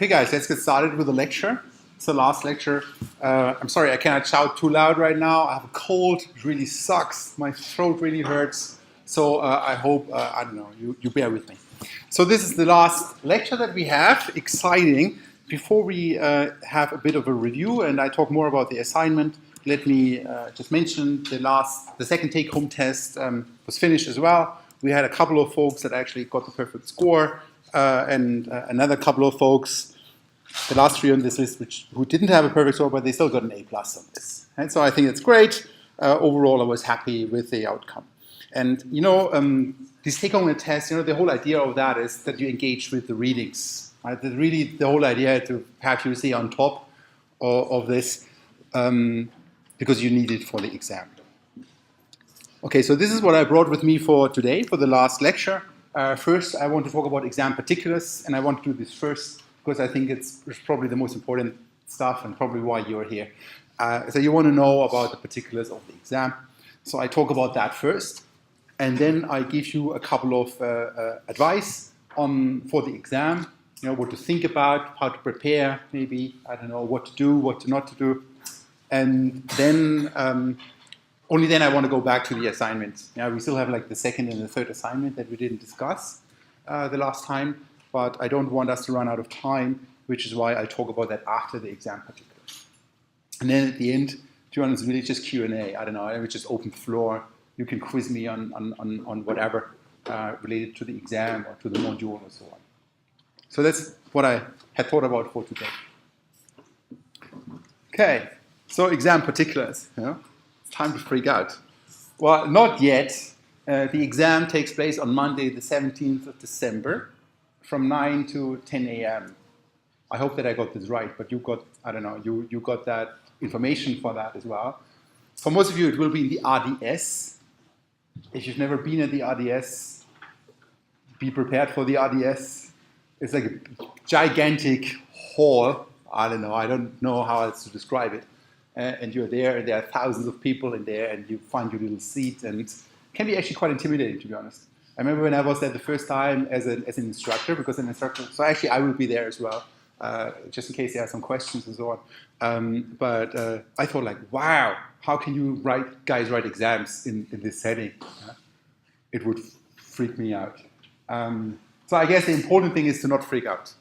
Okay, guys, let's get started with the lecture. It's the last lecture. I'm sorry, I cannot shout too loud right now. I have a cold. It really sucks. My throat really hurts. So I hope, I don't know, you bear with me. So this is the last lecture that we have. Exciting. Before we have a bit of a review and I talk more about the assignment, let me just mention the second take-home test was finished as well. We had a couple of folks that actually got the perfect score and another couple of folks, the last three on this list, who didn't have a perfect score, but they still got an A+ on this. And so I think it's great. Overall, I was happy with the outcome. And, you know, these take-home tests, you know, the whole idea of that is that you engage with the readings. Right? The whole idea to have you stay on top of this because you need it for the exam. Okay, so this is what I brought with me for today, for the last lecture. First, I want to talk about exam particulars, and I want to do this first because I think it's probably the most important stuff and probably why you're here. So you want to know about the particulars of the exam. So I talk about that first, and then I give you a couple of advice for the exam. You know, what to think about, how to prepare, maybe, I don't know, what to do, what not to do. And then, only then I want to go back to the assignment. Yeah, we still have like the second and the third assignment that we didn't discuss the last time, but I don't want us to run out of time, which is why I'll talk about that after the exam particulars. And then at the end, to be honest, really just Q&A. I don't know, I would just open the floor. You can quiz me on whatever related to the exam or to the module or so on. So that's what I had thought about for today. Okay, so exam particulars. You know? It's time to freak out. Well, not yet. The exam takes place on Monday, the 17th of December, from 9 to 10 a.m. I hope that I got this right, but you got, I don't know, you got that information for that as well. For most of you, it will be in the RDS. If you've never been at the RDS, be prepared for the RDS. It's like a gigantic hall. I don't know how else to describe it. And you're there, and there are thousands of people in there, and you find your little seat, and it can be actually quite intimidating, to be honest. I remember when I was there the first time as an instructor, so actually I will be there as well, just in case there are some questions and so on. But I thought like, wow, how can you guys write exams in this setting? It would freak me out. So I guess the important thing is to not freak out.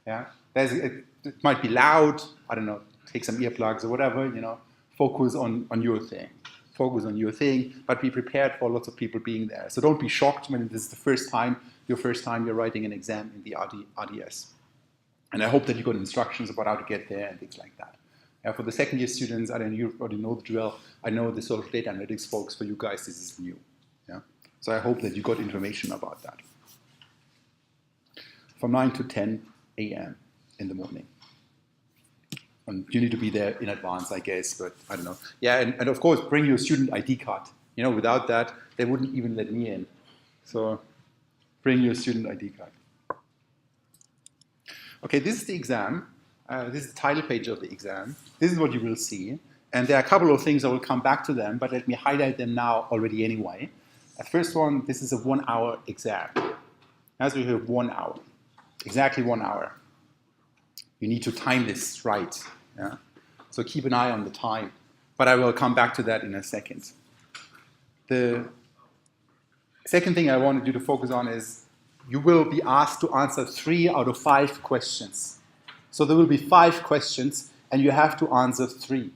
Yeah, it might be loud. I don't know. Take some earplugs or whatever. You know, focus on your thing. Focus on your thing, but be prepared for lots of people being there. So don't be shocked when this is the first time you're writing an exam in the RDS. And I hope that you got instructions about how to get there and things like that. For the second year students, I don't know, you already know the drill. I know the social data analytics folks. For you guys, this is new. Yeah. So I hope that you got information about that. From 9 to 10 a.m. in the morning. And you need to be there in advance, I guess, but I don't know. Yeah, and of course, bring your student ID card. You know, without that, they wouldn't even let me in. So bring your student ID card. Okay, this is the exam. This is the title page of the exam. This is what you will see. And there are a couple of things, I will come back to them, but let me highlight them now already anyway. The first one, this is a 1-hour exam. As we have 1 hour. Exactly 1 hour. You need to time this right. Yeah? So keep an eye on the time. But I will come back to that in a second. The second thing I wanted you to focus on is you will be asked to answer 3 out of 5 questions. So there will be 5 questions, and you have to answer 3.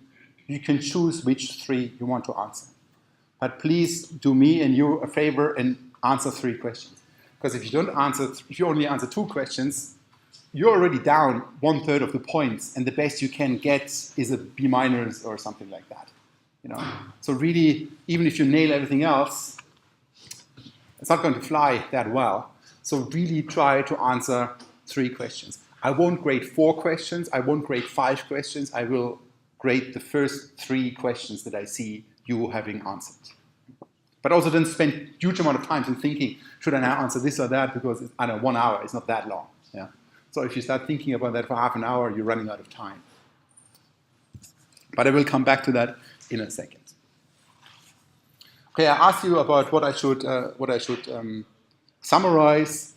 You can choose which 3 you want to answer. But please do me and you a favor and answer 3 questions. Because if you only answer 2 questions, you're already down 1/3 of the points, and the best you can get is a B- or something like that. You know, so really, even if you nail everything else, it's not going to fly that well. So really try to answer 3 questions. I won't grade 4 questions. I won't grade 5 questions. I will grade the first 3 questions that I see you having answered. But also don't spend a huge amount of time thinking, should I now answer this or that? Because, I don't know, 1 hour is not that long. Yeah. So if you start thinking about that for half an hour, you're running out of time. But I will come back to that in a second. Okay, I asked you about what I should summarize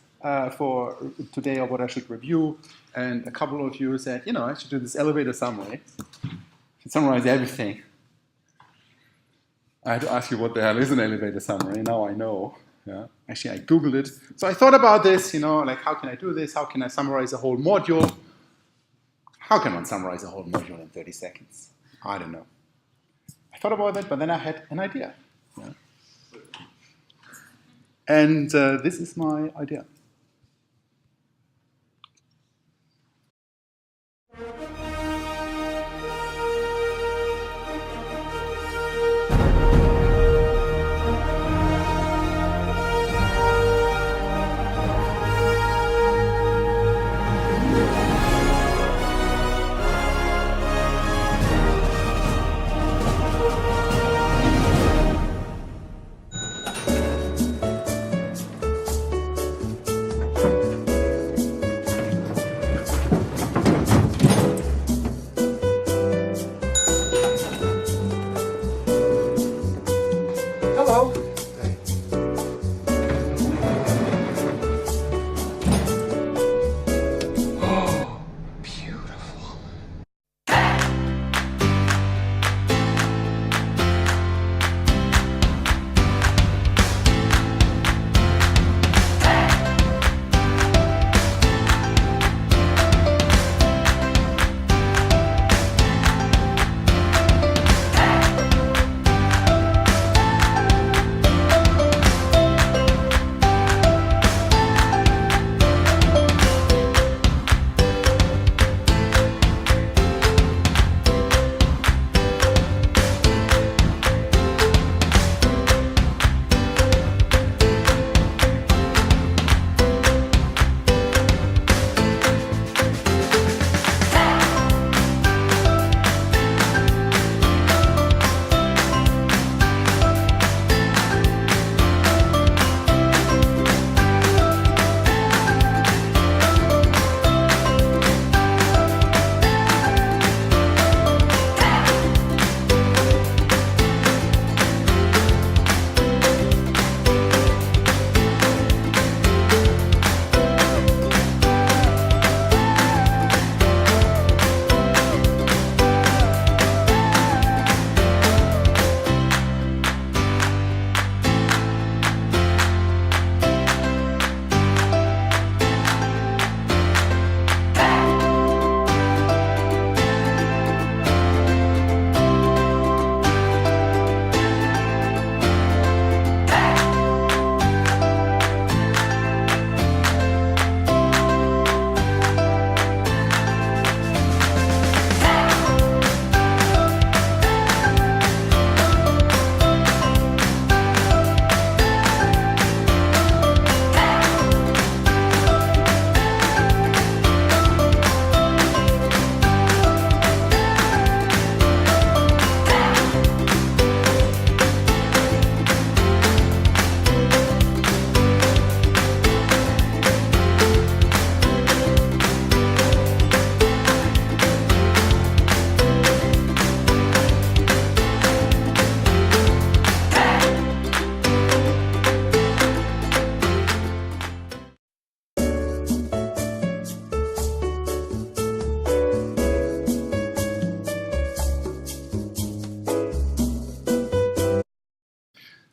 for today or what I should review. And a couple of you said, you know, I should do this elevator summary. Summarize everything. I had to ask you what the hell is an elevator summary. Now I know. Yeah. Actually, I Googled it. So I thought about this, you know, like how can I do this? How can I summarize a whole module? How can one summarize a whole module in 30 seconds? I don't know. I thought about that, but then I had an idea. Yeah. And this is my idea. Hello. Oh, beautiful.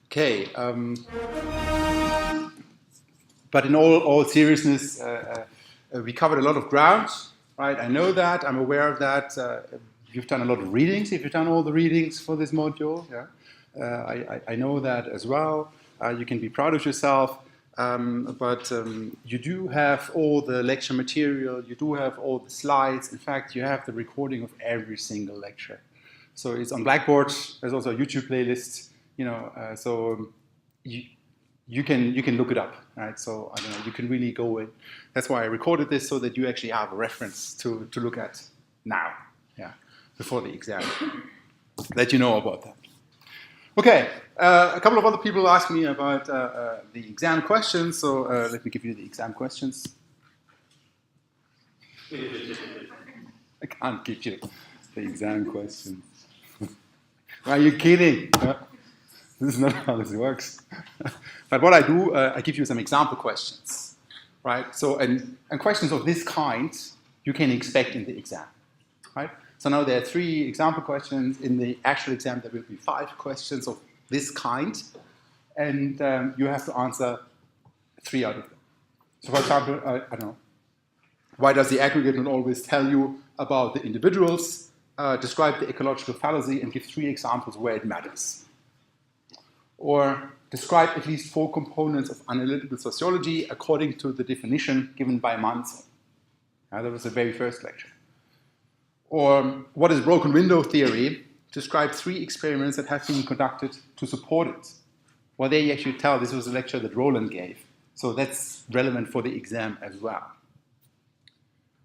Okay, but in all seriousness, we covered a lot of ground, right? I know that, I'm aware of that. You've done a lot of readings, if you've done all the readings for this module, yeah. I know that as well. You can be proud of yourself, but you do have all the lecture material, you do have all the slides. In fact, you have the recording of every single lecture. So it's on Blackboard, there's also a YouTube playlist. You know, so you can look it up, right? So I don't know, you can really go in. That's why I recorded this so that you actually have a reference to look at now, yeah, before the exam, that you know about that. Okay, a couple of other people asked me about the exam questions, so let me give you the exam questions. I can't give you the exam questions. Are you kidding? This is not how this works. But what I do, I give you some example questions, right? So, and questions of this kind you can expect in the exam, right? So now there are 3 example questions. In the actual exam, there will be 5 questions of this kind, and you have to answer 3 out of them. So for example, I don't know, why does the aggregate not always tell you about the individuals? Describe the ecological fallacy and give 3 examples where it matters. Or describe at least 4 components of analytical sociology according to the definition given by Manso. That was the very first lecture. Or what is broken window theory? Describe 3 experiments that have been conducted to support it. Well, there you actually tell this was a lecture that Roland gave. So that's relevant for the exam as well.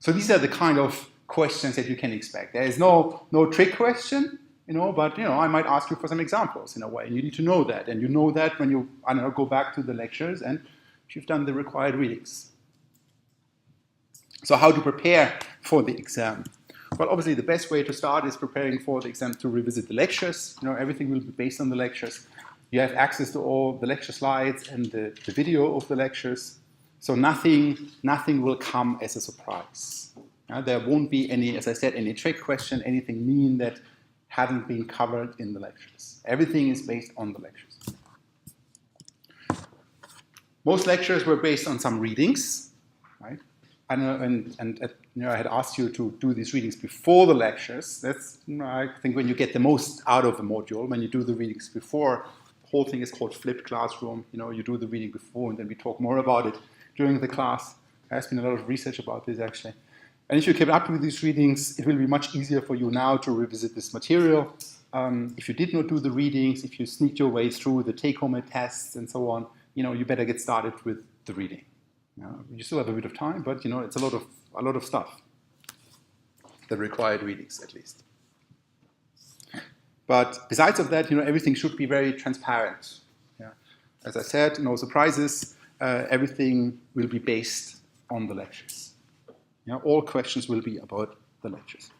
So these are the kind of questions that you can expect. There is no trick question, but I might ask you for some examples in a way. And you need to know that. And you know that when you, go back to the lectures and you've done the required readings. So how to prepare for the exam? Well, obviously the best way to start is preparing for the exam to revisit the lectures. Everything will be based on the lectures. You have access to all the lecture slides and the video of the lectures. So nothing will come as a surprise. There won't be any, as I said, any trick question, anything mean that hadn't been covered in the lectures. Everything is based on the lectures. Most lectures were based on some readings, right? I had asked you to do these readings before the lectures. That's, I think, when you get the most out of the module, when you do the readings before. The whole thing is called flipped classroom. You do the reading before, and then we talk more about it during the class. There has been a lot of research about this, actually. And if you keep up with these readings, it will be much easier for you now to revisit this material. If you did not do the readings, if you sneaked your way through the take-home tests and so on, you better get started with the reading. You still have a bit of time, but it's a lot of stuff. The required readings, at least. But besides of that, everything should be very transparent. As I said, no surprises. Everything will be based on the lectures. All questions will be about the lectures.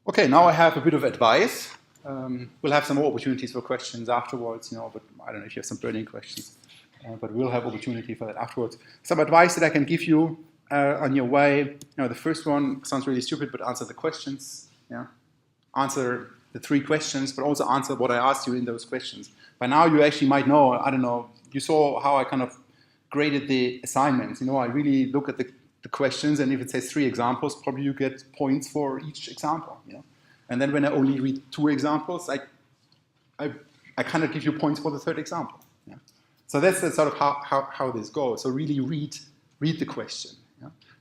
Okay, now I have a bit of advice. We'll have some more opportunities for questions afterwards, but I don't know if you have some burning questions. But we'll have opportunity for that afterwards. Some advice that I can give you on your way. The first one sounds really stupid, but answer the questions. Answer the 3 questions, but also answer what I asked you in those questions. By now you actually might know, I don't know, you saw how I kind of graded the assignments. I really look at the questions, and if it says 3 examples, probably you get points for each example. And then when I only read 2 examples, I kind of give you points for the 3rd example. So that's sort of how this goes. So really read the question.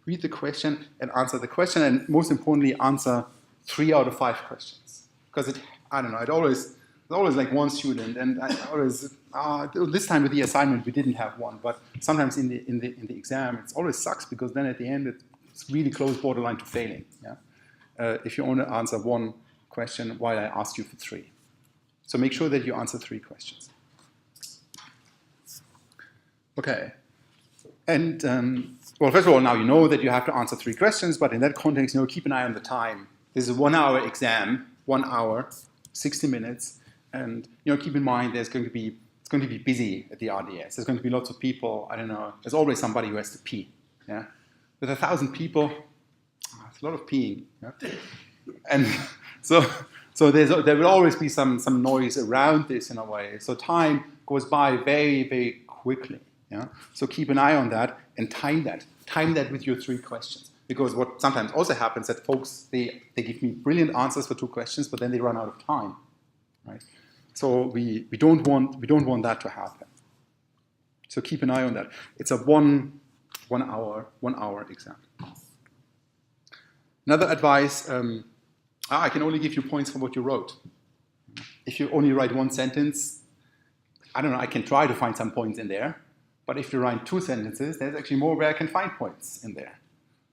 Read the question and answer the question, and most importantly, answer 3 out of 5 questions. Because it always like one student, and I always this time with the assignment we didn't have one, but sometimes in the exam it always sucks, because then at the end it's really close borderline to failing. If you only answer 1 question while I ask you for 3. So make sure that you answer 3 questions. Okay. And well, first of all, now you know that you have to answer 3 questions, but in that context, keep an eye on the time. This is a 1-hour exam, 1 hour, 60 minutes, and keep in mind it's going to be busy at the RDS. There's going to be lots of people. I don't know. There's always somebody who has to pee. With 1,000 people, it's a lot of peeing. And so there will always be some noise around this in a way. So time goes by very, very quickly. So keep an eye on that and time that. Time that with your 3 questions. Because what sometimes also happens that folks, they give me brilliant answers for 2 questions, but then they run out of time. Right? So we don't want that to happen. So keep an eye on that. It's a one hour exam. Another advice, I can only give you points for what you wrote. If you only write 1 sentence, I don't know, I can try to find some points in there. But if you write 2 sentences, there's actually more where I can find points in there.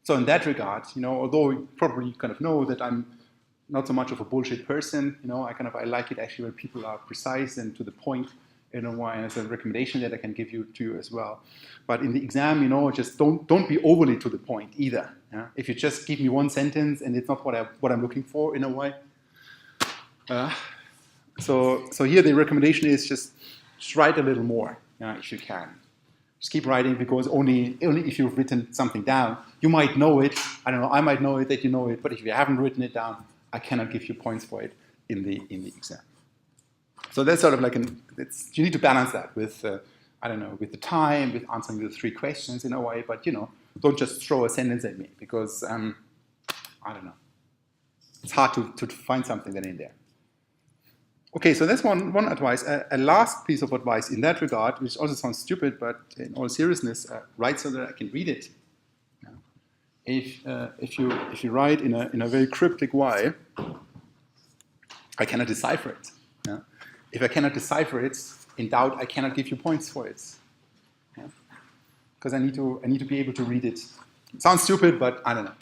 So in that regard, although you probably kind of know that I'm not so much of a bullshit person, I like it actually when people are precise and to the point, and as a recommendation that I can give you to you as well. But in the exam, just don't be overly to the point either. If you just give me 1 sentence and it's not what I'm looking for in a way. So here the recommendation is just write a little more. if you can. Just keep writing, because only if you've written something down, you might know it. I don't know, I might know it that you know it, but if you haven't written it down, I cannot give you points for it in the exam. So that's sort of like you need to balance that with, I don't know, with the time, with answering the 3 questions in a way, but don't just throw a sentence at me, because, I don't know, it's hard to find something then in there. Okay, so that's one advice. A last piece of advice in that regard, which also sounds stupid, but in all seriousness, write so that I can read it. If you write in a very cryptic way, I cannot decipher it. If I cannot decipher it, in doubt, I cannot give you points for it. Because I need to be able to read it. It sounds stupid, but I don't know.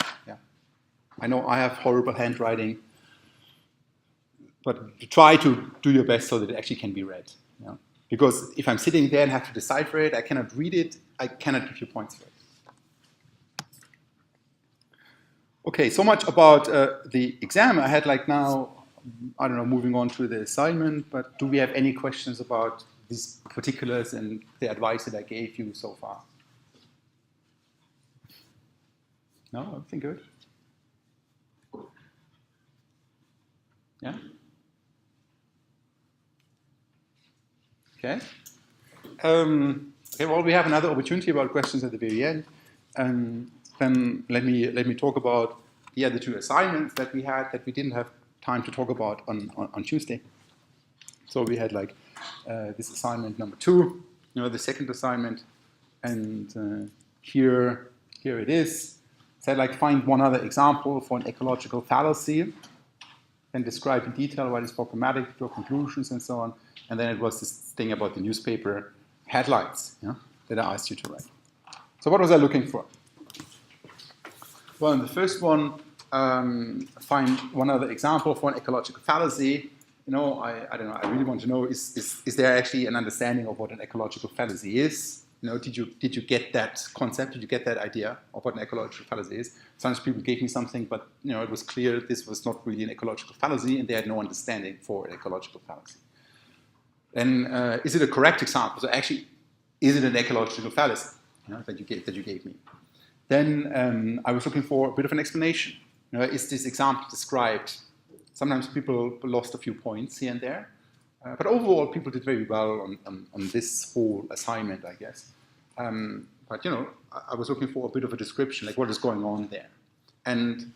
I know I have horrible handwriting, but try to do your best so that it actually can be read. Because if I'm sitting there and have to decipher it, I cannot read it, I cannot give you points for it. Okay, so much about the exam. I had now, I don't know, moving on to the assignment, but do we have any questions about these particulars and the advice that I gave you so far? No, everything good? Yeah? Okay. Okay, well, we have another opportunity about questions at the very end. Then let me talk about the other 2 assignments that we had that we didn't have time to talk about on Tuesday. So we had this assignment number 2, the second assignment, and here it is. It said find one other example for an ecological fallacy, then describe in detail why it's problematic, draw conclusions, and so on. And then it was this thing about the newspaper headlines that I asked you to write. So what was I looking for? Well, in the first one, find one other example for an ecological fallacy. I don't know, I really want to know, is there actually an understanding of what an ecological fallacy is? Did you get that concept? Did you get that idea of what an ecological fallacy is? Sometimes people gave me something, but it was clear this was not really an ecological fallacy, and they had no understanding for an ecological fallacy. Then, is it a correct example? So actually, is it an ecological fallacy that you gave me? Then I was looking for a bit of an explanation. Is this example described? Sometimes people lost a few points here and there. But overall, people did very well on this whole assignment, I guess. But, I was looking for a bit of a description, what is going on there. And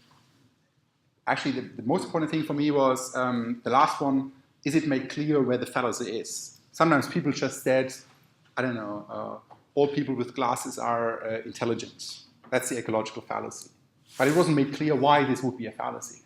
actually, the most important thing for me was the last one, is it made clear where the fallacy is? Sometimes people just said, I don't know, all people with glasses are intelligent. That's the ecological fallacy. But it wasn't made clear why this would be a fallacy.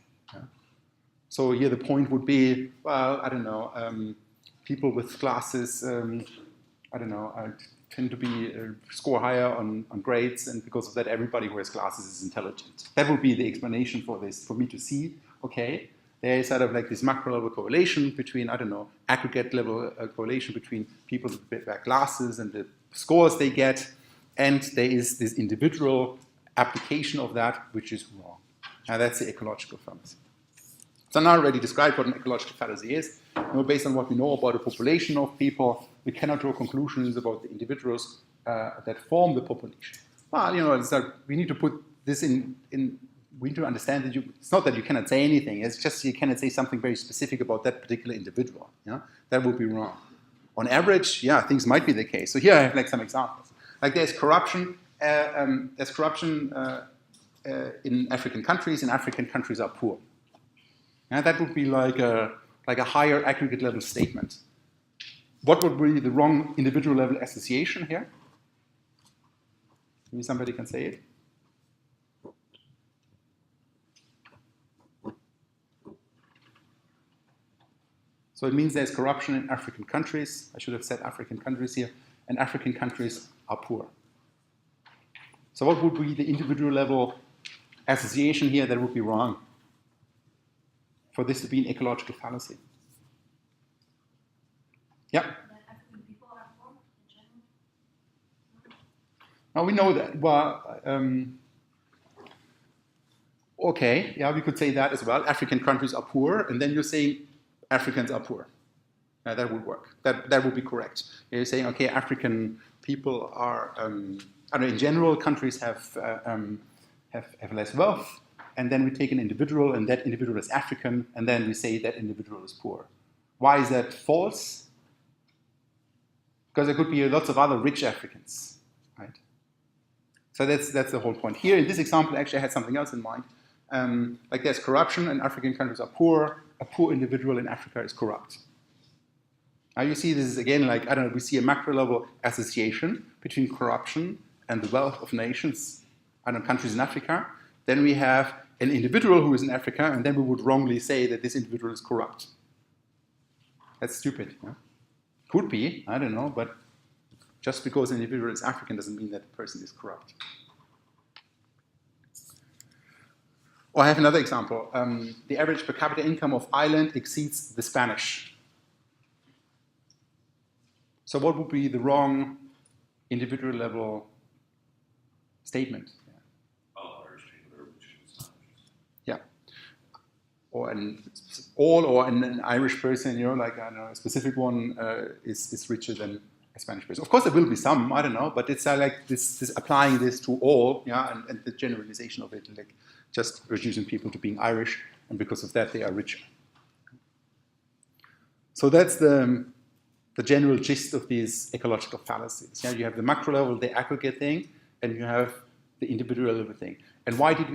So here the point would be, well, I don't know, people with glasses, I don't know, tend to be score higher on grades, and because of that, everybody who has glasses is intelligent. That would be the explanation for this, for me to see, okay, there is sort of this macro level correlation between, I don't know, aggregate level correlation between people with wear glasses and the scores they get, and there is this individual application of that which is wrong. Now that's the ecological fallacy. So now I already described what an ecological fallacy is. Based on what we know about the population of people, we cannot draw conclusions about the individuals that form the population. Well, it's like we need to put this in. We need to understand that it's not that you cannot say anything. It's just you cannot say something very specific about that particular individual. That would be wrong. On average, things might be the case. So here I have some examples. There's corruption. In African countries, and African countries are poor. That would be like a higher aggregate level statement. What would be the wrong individual level association here? Maybe somebody can say it. So it means there's corruption in African countries. I should have said African countries here. And African countries are poor. So what would be the individual level association here that would be wrong for this to be an ecological fallacy? Yeah? That African people are poor in general? Now we know that. Well, okay, we could say that as well. African countries are poor, and then you're saying Africans are poor. That would work. That would be correct. You're saying, okay, African people are, I don't know, in general, countries have less wealth, and then we take an individual, and that individual is African, and then we say that individual is poor. Why is that false? Because there could be lots of other rich Africans, right? So that's the whole point. Here in this example, actually, I had something else in mind. Like there's corruption, and African countries are poor. A poor individual in Africa is corrupt. Now you see this is again like, I don't know, we see a macro level association between corruption and the wealth of nations, I don't know, countries in Africa. Then we have an individual who is in Africa, and then we would wrongly say that this individual is corrupt. That's stupid. Yeah? Could be, I don't know, but just because an individual is African doesn't mean that the person is corrupt. Or I have another example. The average per capita income of Ireland exceeds the Spanish. So what would be the wrong individual level statement? All Irish people are richer than Spanish. Yeah. Or an Irish person, you know, like I don't know, a specific one is richer than a Spanish person. Of course, there will be some, I don't know, but it's like this applying this to all, yeah, and the generalization of it, like just reducing people to being Irish, and because of that they are richer. So that's the general gist of these ecological fallacies. Yeah, you have the macro level, the aggregate thing, and you have the individual level thing. And why did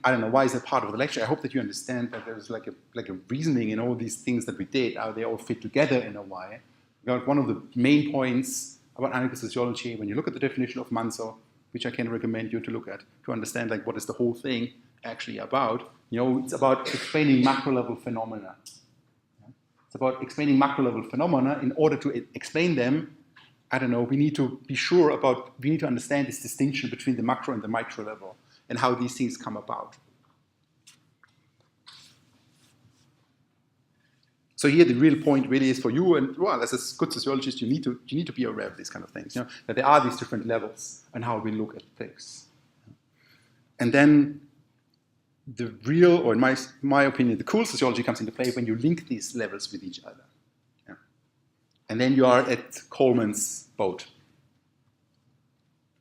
I don't know, why is that part of the lecture? I hope that you understand that there's like a reasoning in all these things that we did, how they all fit together in a way. One of the main points about analytical sociology, when you look at the definition of Manso, which I can recommend you to look at, to understand like what is the whole thing actually about, you know, it's about explaining macro level phenomena. It's about explaining macro level phenomena. In order to explain them, I don't know, we need to understand this distinction between the macro and the micro level and how these things come about. So here the real point really is for you, and well, as a good sociologist, you need to be aware of these kind of things, you know, that there are these different levels and how we look at things. And then the real, or in my opinion, the cool sociology comes into play when you link these levels with each other. Yeah. And then you are at Coleman's boat,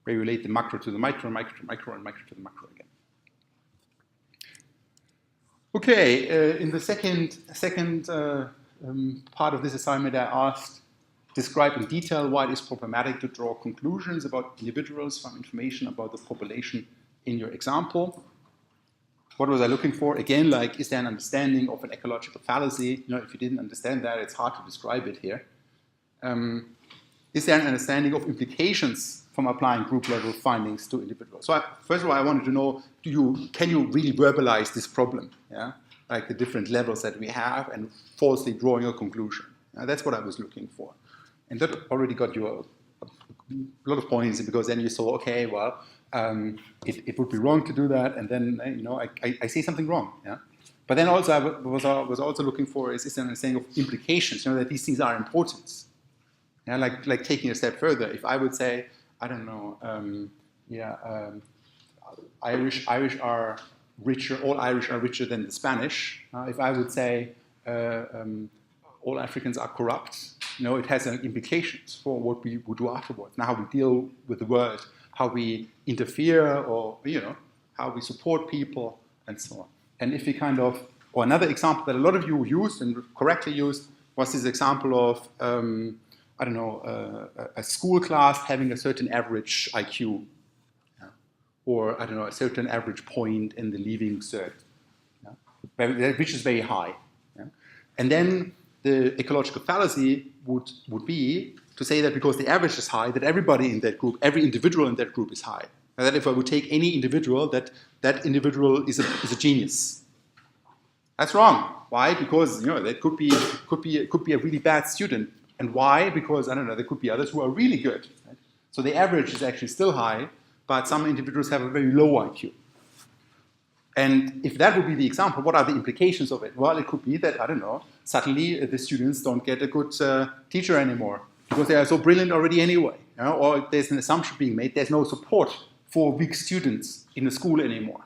where you relate the macro to the micro, micro to micro, and micro to the macro again. Okay, in the second part of this assignment, I asked, describe in detail why it is problematic to draw conclusions about individuals from information about the population in your example. What was I looking for? Again, like, is there an understanding of an ecological fallacy? You know, if you didn't understand that, it's hard to describe it here. Is there an understanding of implications from applying group-level findings to individuals? So first of all, I wanted to know, can you really verbalize this problem? Yeah, like the different levels that we have and falsely drawing a conclusion. That's what I was looking for. And that already got you a lot of points, because then you saw, okay, well, it would be wrong to do that, and then, you know, I say something wrong. Yeah. But then also I was also looking for is there an understanding of implications, you know, that these things are important. Yeah, like taking a step further. If I would say, I don't know, Irish are richer, all Irish are richer than the Spanish. If I would say all Africans are corrupt, you know, it has implications for what we would do afterwards. Now, how we deal with the world, how we interfere, or, you know, how we support people, and so on. And if we or another example that a lot of you used and correctly used was this example of, I don't know, a school class having a certain average IQ, yeah, or, I don't know, a certain average point in the leaving cert, yeah, which is very high. Yeah. And then the ecological fallacy would be to say that because the average is high, that everybody in that group, every individual in that group is high. And that if I would take any individual, that individual is a genius. That's wrong. Why? Because, you know, that could be a really bad student. And why? Because, I don't know, there could be others who are really good. Right? So the average is actually still high, but some individuals have a very low IQ. And if that would be the example, what are the implications of it? Well, it could be that, I don't know, suddenly the students don't get a good teacher anymore because they are so brilliant already anyway. You know? Or there's an assumption being made, there's no support for weak students in the school anymore.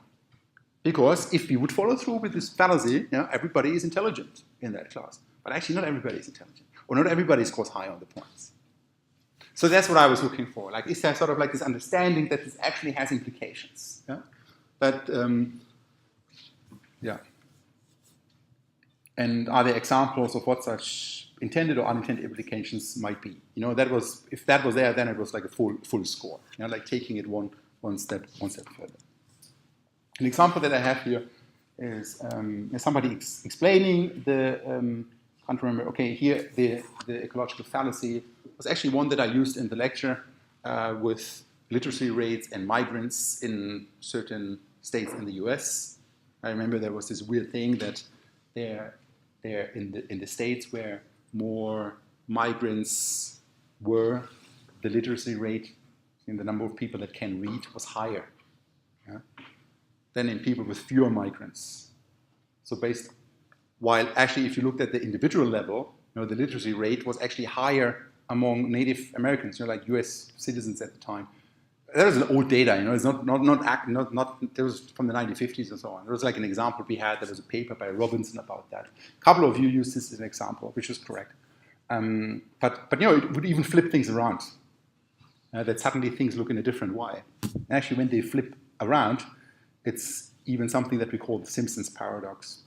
Because if we would follow through with this fallacy, you know, everybody is intelligent in that class. But actually not everybody is intelligent. or not everybody scores high on the points. So that's what I was looking for. Like, is there sort of like this understanding that this actually has implications? Yeah? That, yeah. And are there examples of what such intended or unintended implications might be? You know, that was, if that was there, then it was like a full score. You know, like taking it one step further. An example that I have here is somebody explaining the, can't remember, okay, here the ecological fallacy was actually one that I used in the lecture with literacy rates and migrants in certain states in the US. I remember there was this weird thing that there in the states where more migrants were, the literacy rate in the number of people that can read was higher, yeah, than in people with fewer migrants. So while actually if you looked at the individual level, you know, the literacy rate was actually higher among Native Americans, you know, like US citizens at the time. That was an old data, you know, it's not it was from the 1950s and so on. There was like an example we had, there was a paper by Robinson about that. A couple of you used this as an example, which was correct. But you know, it would even flip things around. That suddenly things look in a different way. And actually, when they flip around, it's even something that we call the Simpson's paradox.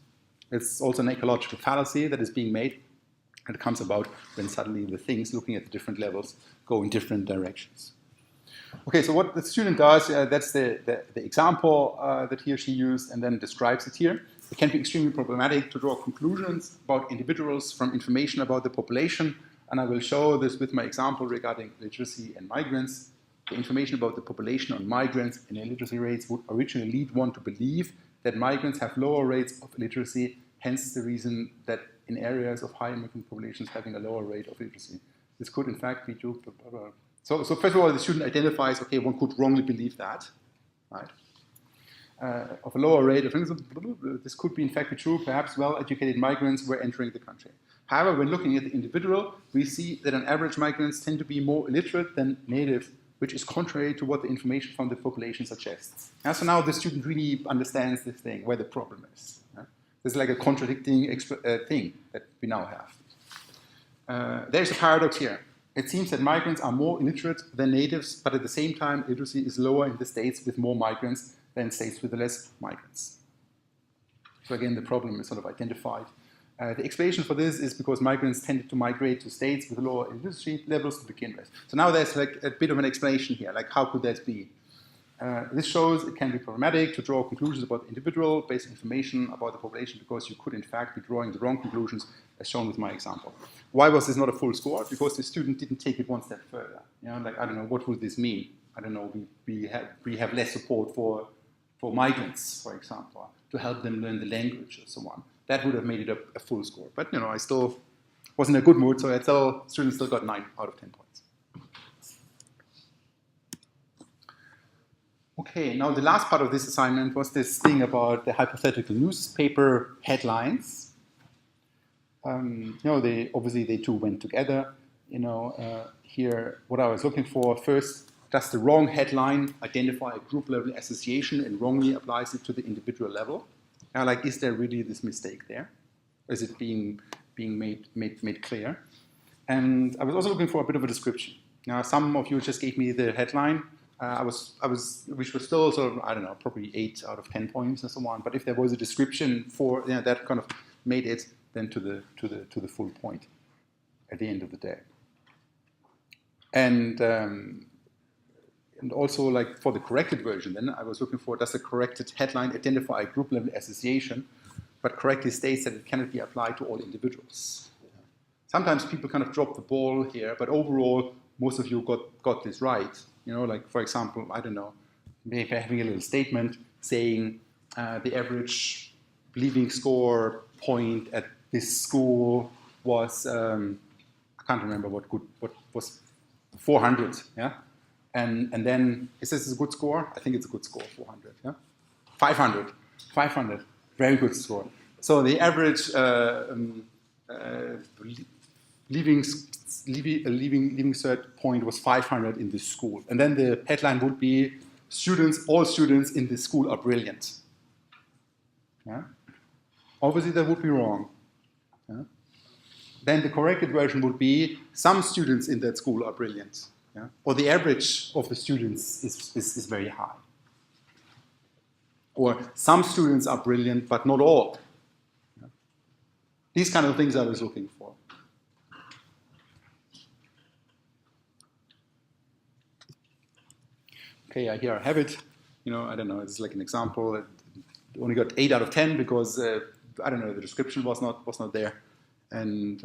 It's also an ecological fallacy that is being made. And it comes about when suddenly the things looking at the different levels go in different directions. Okay, so what the student does, that's the example that he or she used and then describes it here. It can be extremely problematic to draw conclusions about individuals from information about the population, and I will show this with my example regarding literacy and migrants. The information about the population on migrants and their literacy rates would originally lead one to believe that migrants have lower rates of literacy, hence the reason that in areas of high immigrant populations having a lower rate of literacy. This could in fact be true. So first of all, the student identifies, okay, one could wrongly believe that, right? Of a lower rate of this could be in fact be true, perhaps well-educated migrants were entering the country. However, when looking at the individual, we see that on average migrants tend to be more illiterate than native, which is contrary to what the information from the population suggests. And so now the student really understands this thing, where the problem is. This is like a contradicting thing that we now have. There's a paradox here. It seems that migrants are more illiterate than natives, but at the same time, literacy is lower in the states with more migrants than states with less migrants. So again, the problem is sort of identified. The explanation for this is because migrants tended to migrate to states with lower literacy levels to begin with. So now there's like a bit of an explanation here, like how could that be? This shows it can be problematic to draw conclusions about the individual based on information about the population because you could in fact be drawing the wrong conclusions as shown with my example. Why was this not a full score? Because the student didn't take it one step further. You know, like, I don't know, what would this mean? I don't know, we have less support for migrants, for example, to help them learn the language and so on. That would have made it a full score. But, you know, I still was in a good mood, so students still got 9 out of 10 points. Okay, now the last part of this assignment was this thing about the hypothetical newspaper headlines. You know, they two went together. You know, here, what I was looking for first, does the wrong headline identify a group level association and wrongly applies it to the individual level? Like, is there really this mistake there? Or is it being made clear? And I was also looking for a bit of a description. Now, some of you just gave me the headline. Which was still sort of, I don't know, probably 8 out of 10 points and so on. But if there was a description for, you know, that kind of made it then to the full point at the end of the day. And also, like, for the corrected version, then I was looking for, does the corrected headline identify a group level association, but correctly states that it cannot be applied to all individuals? Sometimes people kind of drop the ball here, but overall, most of you got this right. You know, like, for example, I don't know, maybe having a little statement saying the average leaving score point at this school was, I can't remember what was 400, yeah? And then, is this a good score? I think it's a good score, 400, yeah? 500, very good score. So the average leaving cert point was 500 in this school. And then the headline would be, all students in this school are brilliant. Yeah? Obviously, that would be wrong. Yeah? then the corrected version would be some students in that school are brilliant. Yeah? Or the average of the students is very high. Or some students are brilliant, but not all. Yeah? These kind of things I was looking for. Okay, here I have it. I don't know, it's like an example. It only got 8 out of 10 because, I don't know, the description was not there. And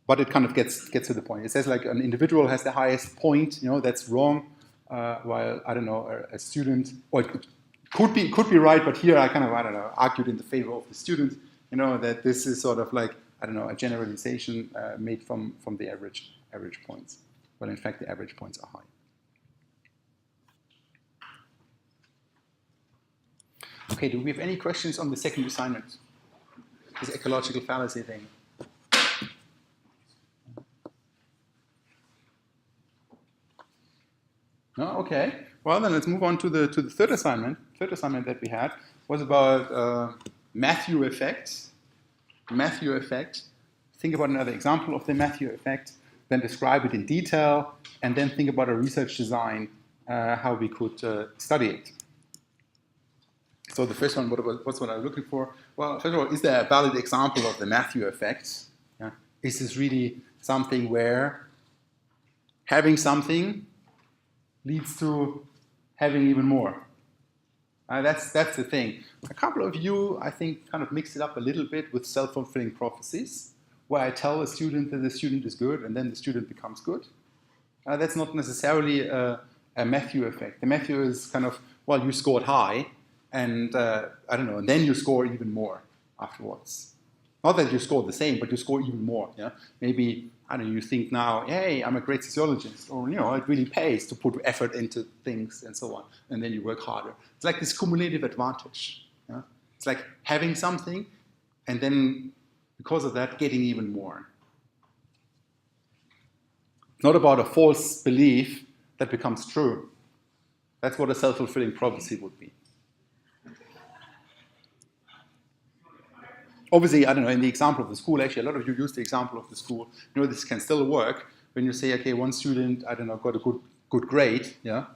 but it kind of gets to the point. It says like an individual has the highest point, that's wrong, while, I don't know, a student, or it could be right, but here I kind of, I don't know, argued in the favor of the student, that this is sort of like, I don't know, a generalization made from the average points. Well, in fact, the average points are high. Okay, do we have any questions on the second assignment? This ecological fallacy thing. No? Okay. Well, then let's move on to the third assignment. Third assignment that we had was about Matthew effect. Matthew effect. Think about another example of the Matthew effect, then describe it in detail, and then think about a research design, how we could study it. So the first one, what's what I'm looking for? Well, first of all, is there a valid example of the Matthew effect? Yeah? Is this really something where having something leads to having even more? That's the thing. A couple of you, I think, kind of mix it up a little bit with self-fulfilling prophecies, where I tell a student that the student is good, and then the student becomes good. That's not necessarily a Matthew effect. The Matthew is kind of, well, you scored high, and I don't know, and then you score even more afterwards. Not that you score the same, but you score even more. Yeah, maybe I don't know. You think now, hey, I'm a great sociologist, or it really pays to put effort into things and so on, and then you work harder. It's like this cumulative advantage. Yeah? It's like having something, and then because of that, getting even more. It's not about a false belief that becomes true. That's what a self-fulfilling prophecy would be. Obviously, I don't know, in the example of the school, actually, a lot of you use the example of the school. This can still work when you say, okay, one student, I don't know, got a good grade, yeah,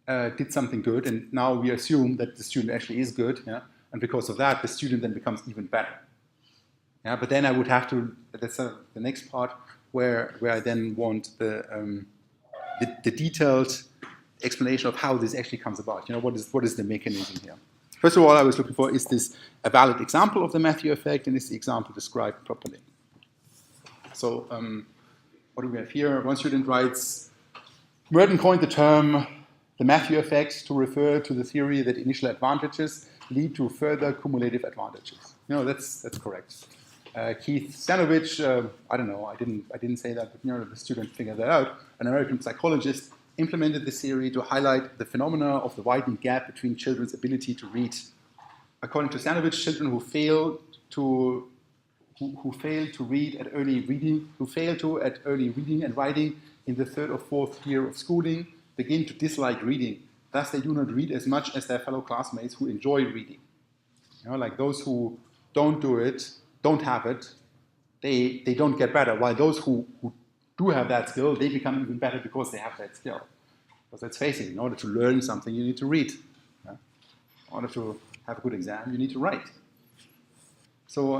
did something good, and now we assume that the student actually is good, yeah, and because of that, the student then becomes even better. Yeah, but then I would have to, that's the next part, where I then want the detailed explanation of how this actually comes about. What is the mechanism here? First of all, I was looking for, is this a valid example of the Matthew effect, and is the example described properly? So what do we have here? One student writes, Merton coined the term the Matthew effect to refer to the theory that initial advantages lead to further cumulative advantages. That's correct. Keith Stanovich, I don't know, I didn't say that, but the student figured that out, an American psychologist, implemented this theory to highlight the phenomena of the widening gap between children's ability to read. According to Stanovich, children who fail to read at early reading and writing in the 3rd or 4th year of schooling begin to dislike reading. Thus, they do not read as much as their fellow classmates who enjoy reading. Like those who don't do it, don't have it, they don't get better, while those who do have that skill, they become even better because they have that skill. Because let's face it, in order to learn something, you need to read. Yeah? In order to have a good exam, you need to write. So,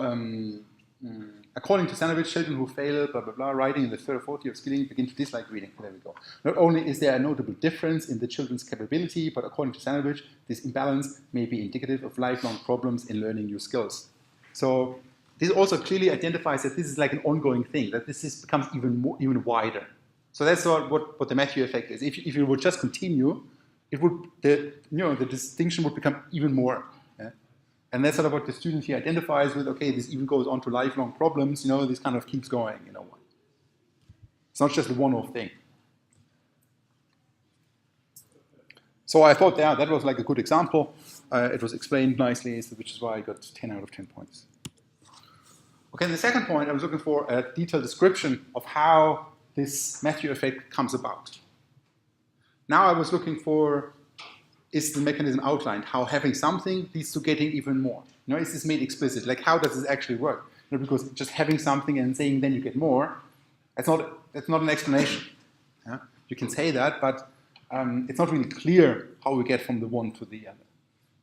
according to Stanovich, children who fail, writing in the 3rd or 4th year of schooling begin to dislike reading. There we go. Not only is there a notable difference in the children's capability, but according to Stanovich, this imbalance may be indicative of lifelong problems in learning new skills. So, this also clearly identifies that this is like an ongoing thing, that this becomes even wider. So that's what the Matthew effect is. If you would just continue, it would the distinction would become even more. Yeah? And that's sort of what the student here identifies with. Okay, this even goes on to lifelong problems. This kind of keeps going. It's not just a one-off thing. So I thought that was like a good example. It was explained nicely, which is why I got 10 out of 10 points. Okay, the second point, I was looking for a detailed description of how this Matthew effect comes about. Now I was looking for is the mechanism outlined? How having something leads to getting even more? You know, is this made explicit? Like, how does this actually work? You know, because just having something and saying then you get more, that's not an explanation. Yeah? You can say that, but it's not really clear how we get from the one to the other.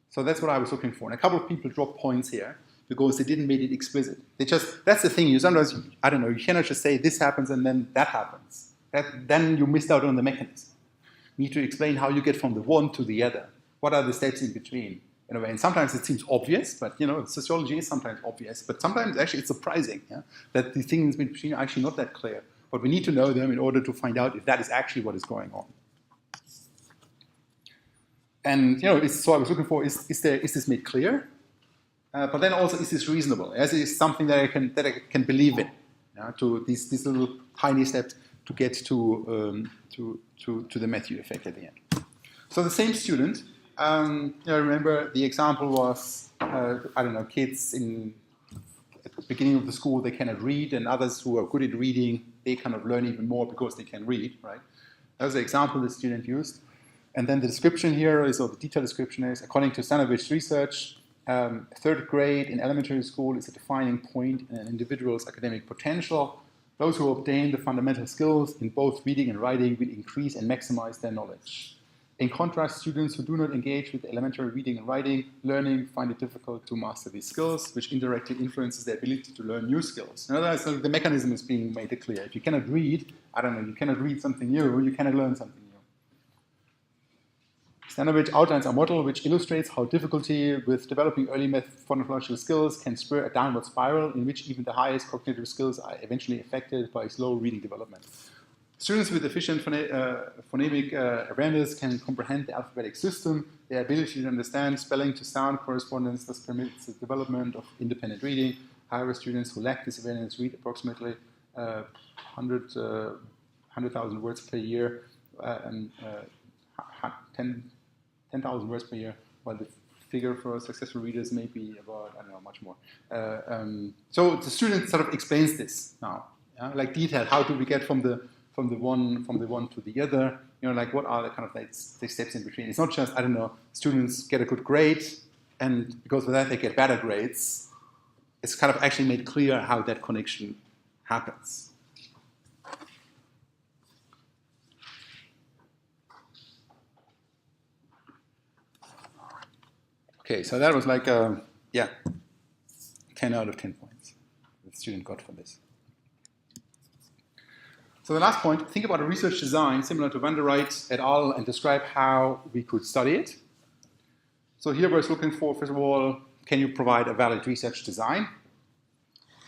So that's what I was looking for. And a couple of people dropped points here because they didn't make it explicit. That's the thing. You sometimes, I don't know, you cannot just say this happens and then that happens. Then you missed out on the mechanism. You need to explain how you get from the one to the other. What are the steps in between? In a way. And sometimes it seems obvious, but you know, sociology is sometimes obvious. But sometimes actually it's surprising, yeah, that the things in between are actually not that clear. But we need to know them in order to find out if that is actually what is going on. And you know, so I was looking for: is this made clear? But then also, is this reasonable? Is this something that I can believe in? Yeah, to these little tiny steps to get to the Matthew effect at the end. So the same student. You know, remember the example was I don't know, kids at the beginning of the school they cannot read, and others who are good at reading they kind of learn even more because they can read, right? That was the example the student used. And then the description here is, or the detailed description is, according to Stanovich research, third grade in elementary school is a defining point in an individual's academic potential. Those who obtain the fundamental skills in both reading and writing will increase and maximize their knowledge. In contrast, students who do not engage with elementary reading and writing learning find it difficult to master these skills, which indirectly influences their ability to learn new skills. In other words, the mechanism is being made clear. If you cannot read, I don't know, you cannot read something new, you cannot learn something new. Stanovich outlines a model which illustrates how difficulty with developing early phonological skills can spur a downward spiral in which even the highest cognitive skills are eventually affected by slow reading development. Students with efficient phonemic awareness can comprehend the alphabetic system. Their ability to understand spelling to sound correspondence thus permits the development of independent reading. However, students who lack this awareness read approximately 100,000 words per year, 10,000 words per year, while the figure for successful readers may be about, I don't know, much more. So the student sort of explains this now, yeah? Like detailed. How do we get from the one to the other? You know, like what are the kind of like the steps in between? It's not just, I don't know, students get a good grade, and because of that they get better grades. It's kind of actually made clear how that connection happens. Okay, so that was like, 10 out of 10 points the student got for this. So the last point, think about a research design similar to Van der Wright et al. And describe how we could study it. So here we're looking for, first of all, can you provide a valid research design?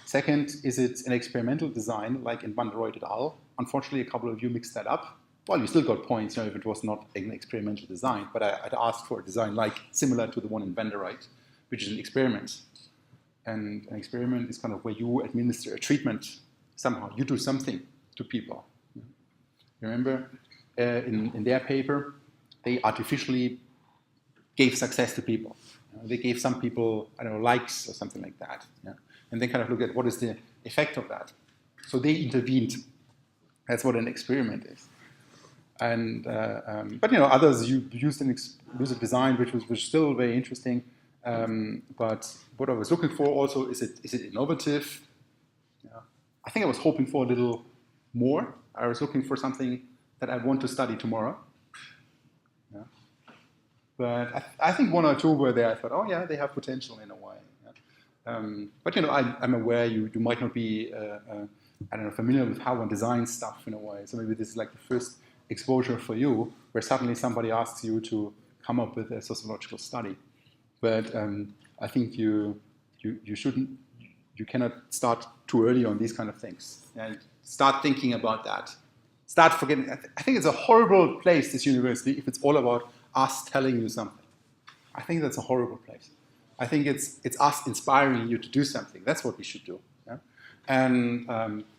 Second, is it an experimental design like in Van der Wright et al.? Unfortunately, a couple of you mixed that up. Well, you still got points, you know, if it was not an experimental design, but I'd asked for a design like similar to the one in Van der Wright, which is an experiment. And an experiment is kind of where you administer a treatment somehow. You do something to people. Remember, in their paper, they artificially gave success to people. They gave some people, I don't know, likes or something like that. Yeah? And they kind of look at what is the effect of that. So they intervened. That's what an experiment is. And but you know, others used a design which was still very interesting. But what I was looking for also is it innovative? Yeah. I think I was hoping for a little more. I was looking for something that I want to study tomorrow. Yeah. But I think one or two were there. I thought, oh yeah, they have potential in a way. Yeah. But you know, I'm aware you might not be I don't know, familiar with how one designs stuff in a way. So maybe this is like the first exposure for you, where suddenly somebody asks you to come up with a sociological study. But I think you cannot start too early on these kind of things. And start thinking about that. Start forgetting. I think it's a horrible place, this university, if it's all about us telling you something. I think that's a horrible place. I think it's us inspiring you to do something. That's what we should do. Yeah? And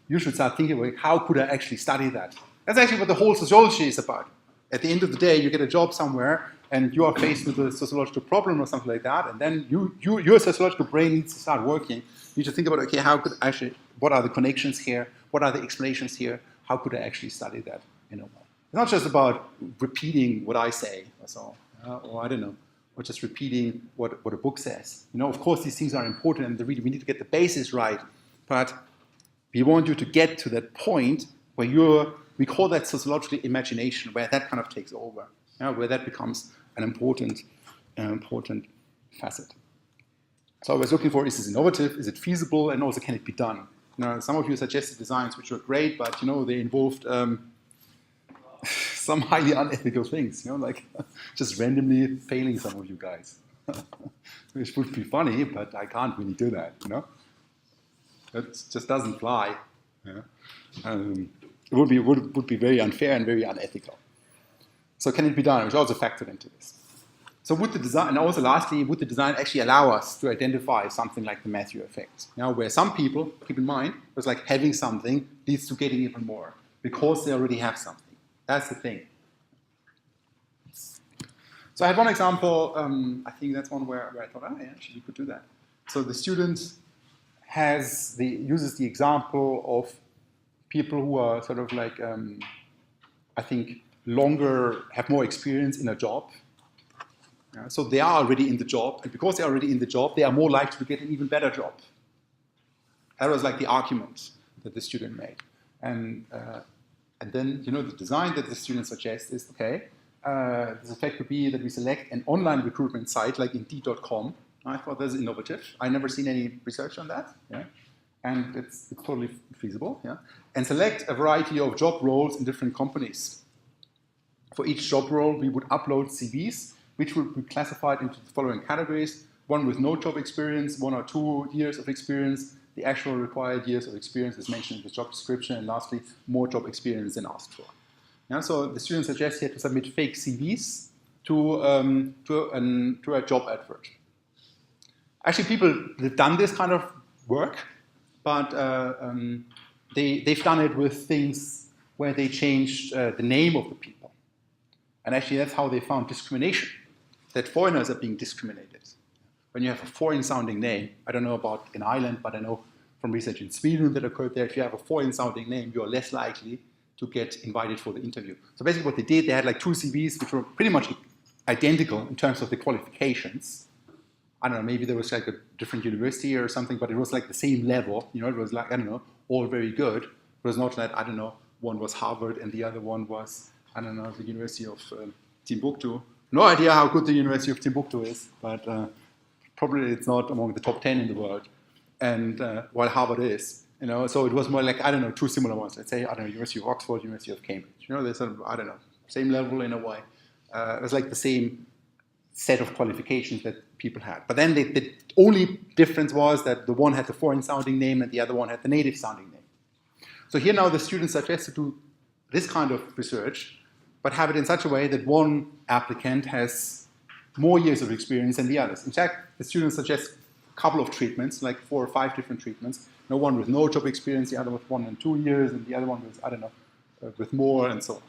you should start thinking about how could I actually study that? That's actually what the whole sociology is about. At the end of the day, you get a job somewhere and you are faced with a sociological problem or something like that, and then your sociological brain needs to start working. You need to think about, okay, what are the connections here? What are the explanations here? How could I actually study that in a way? It's not just about repeating what I say or so. or I don't know, or just repeating what a book says. Of course, these things are important, and we need to get the basis right. But we want you to get to that point where we call that sociological imagination, where that kind of takes over, where that becomes an important facet. So I was looking for, is this innovative, is it feasible, and also can it be done? Some of you suggested designs which were great, but they involved some highly unethical things, like just randomly failing some of you guys. Which would be funny, but I can't really do that, That just doesn't fly. It would be very unfair and very unethical. So can it be done? Which also factored into this. So would the design, and also lastly, would the design actually allow us to identify something like the Matthew effect? Where some people, keep in mind, it was like having something leads to getting even more because they already have something. That's the thing. So I had one example, I think that's one where I thought, yeah, actually you could do that. So the student uses the example of people who are sort of like, I think, have more experience in a job. So they are already in the job, and because they're already in the job, they are more likely to get an even better job. That was like the argument that the student made. And then, the design that the student suggests is, okay, this effect would be that we select an online recruitment site like Indeed.com. I thought that's innovative. I've never seen any research on that. And it's totally feasible. And select a variety of job roles in different companies. For each job role, we would upload CVs, which would be classified into the following categories: one with no job experience, 1 or 2 years of experience, the actual required years of experience is mentioned in the job description, and lastly, more job experience than asked for. So the student suggests here to submit fake CVs to a job advert. Actually, people have done this kind of work, but they've done it with things where they changed the name of the people. And actually, that's how they found discrimination, that foreigners are being discriminated. When you have a foreign-sounding name, I don't know about in Ireland, but I know from research in Sweden that occurred there, if you have a foreign-sounding name, you're less likely to get invited for the interview. So basically what they did, they had like 2 CVs which were pretty much identical in terms of the qualifications. I don't know, maybe there was like a different university or something, but it was like the same level. It was like, I don't know, all very good. It was not that, I don't know, one was Harvard and the other one was, I don't know, the University of Timbuktu. No idea how good the University of Timbuktu is, but probably it's not among the top 10 in the world. And while Harvard is, so it was more like, I don't know, 2 similar ones. Let's say, I don't know, University of Oxford, University of Cambridge. They're sort of, I don't know, same level in a way. It was like the same set of qualifications that people had. But then the only difference was that the one had the foreign-sounding name and the other one had the native-sounding name. So here now the students suggest to do this kind of research, but have it in such a way that one applicant has more years of experience than the others. In fact, the students suggest a couple of treatments, like 4 or 5 different treatments. One with no job experience, the other with 1 and 2 years, and the other one with, I don't know, with more, and so on.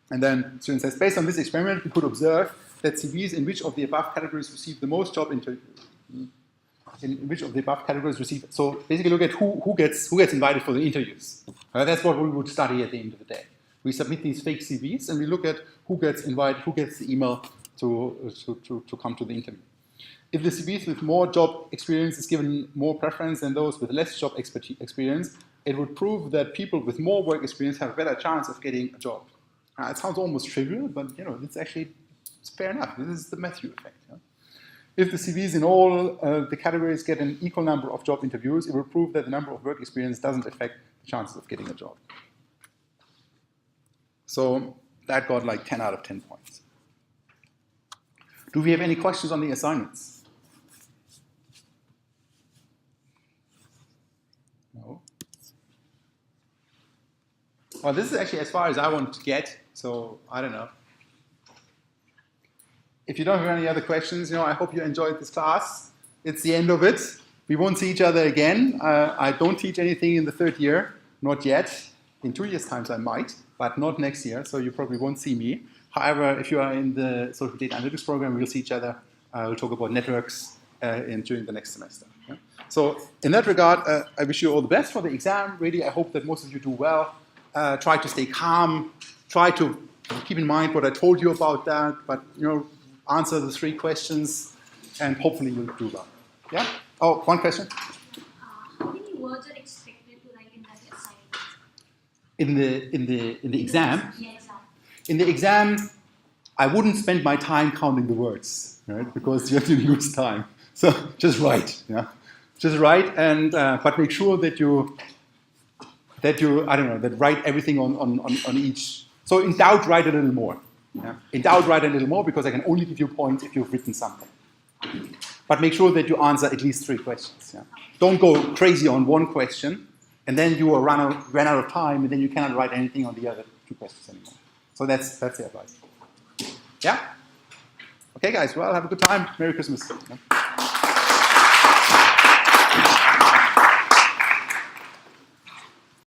And then the student says, based on this experiment, we could observe that CVs in which of the above categories receive the most job interviews. In which of the above categories receive. So basically look at who gets invited for the interviews. That's what we would study at the end of the day. We submit these fake CVs and we look at who gets invited, who gets the email to come to the interview. If the CVs with more job experience is given more preference than those with less job experience, it would prove that people with more work experience have a better chance of getting a job. It sounds almost trivial, but it's fair enough. This is the Matthew effect. If the CVs in all the categories get an equal number of job interviews, it will prove that the number of work experience doesn't affect the chances of getting a job. So that got like 10 out of 10 points. Do we have any questions on the assignments? No. Well, this is actually as far as I want to get, so I don't know. If you don't have any other questions, I hope you enjoyed this class. It's the end of it. We won't see each other again. I don't teach anything in the 3rd year, not yet. In 2 years' time, I might, but not next year, so you probably won't see me. However, if you are in the social data analytics program, we'll see each other. We'll talk about networks during the next semester. Yeah? So in that regard, I wish you all the best for the exam. Really, I hope that most of you do well. Try to stay calm. Try to keep in mind what I told you about that, but answer the 3 questions, and hopefully you'll do well. Yeah? Oh, one question? How many words are expected to write in that assignment? In the exam? Yeah, exam. In the exam, I wouldn't spend my time counting the words, right? Because you have to lose time. So just write, yeah. Just write, and but make sure that you I don't know, that write everything on each. So in doubt, write a little more. Yeah? In doubt, write a little more because I can only give you points if you've written something. But make sure that you answer at least 3 questions. Yeah? Don't go crazy on 1 question, and then you will run out of time, and then you cannot write anything on the other 2 questions anymore. So that's the advice. Yeah? Okay, guys. Well, have a good time. Merry Christmas. Yeah?